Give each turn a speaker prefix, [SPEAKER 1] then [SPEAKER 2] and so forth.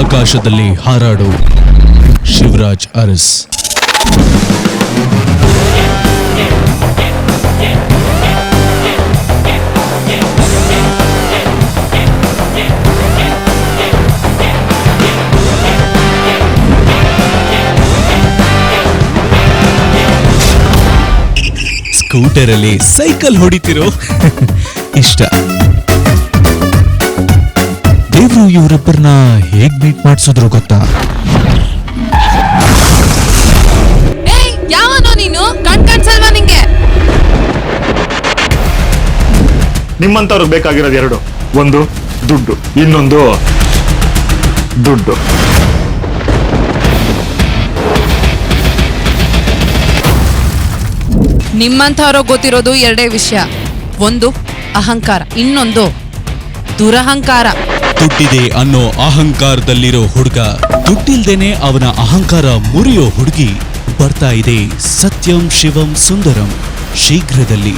[SPEAKER 1] ಆಕಾಶದಲ್ಲಿ ಹಾರಾಡು ಶಿವರಾಜ್ ಅರಸ್. ಸ್ಕೂಟರಲ್ಲಿ ಸೈಕಲ್ ಹೊಡಿತಿರೋ ಇಷ್ಟ. ದೇವ್ರು ಇವರಿಬ್ಬರನ್ನ ಹೇಗ್ ಮೀಟ್ ಮಾಡಿಸಿದ್ರು ಗೊತ್ತಾ?
[SPEAKER 2] ಯಾವನೋ ನೀನು? ಕಣ್ಸಲ್ವಾ ನಿಂಗೆ?
[SPEAKER 3] ನಿಮ್ಮಂತವ್ರಿಗೆ ಬೇಕಾಗಿರೋದು ಎರಡು, ಒಂದು ದುಡ್ಡು, ಇನ್ನೊಂದು ದುಡ್ಡು.
[SPEAKER 2] ನಿಮ್ಮಂಥವ್ರ ಗೊತ್ತಿರೋದು ಎರಡೇ ವಿಷಯ, ಒಂದು ಅಹಂಕಾರ, ಇನ್ನೊಂದು ದುರಹಂಕಾರ.
[SPEAKER 1] ದುಡ್ಡಿದೆ ಅನ್ನೋ ಅಹಂಕಾರದಲ್ಲಿರೋ ಹುಡುಗ, ದುಡ್ಡಿಲ್ದೇನೆ ಅವನ ಅಹಂಕಾರ ಮುರಿಯೋ ಹುಡುಗಿ. ಬರ್ತಾ ಇದೆ ಸತ್ಯಂ ಶಿವಂ ಸುಂದರಂ ಶೀಘ್ರದಲ್ಲಿ.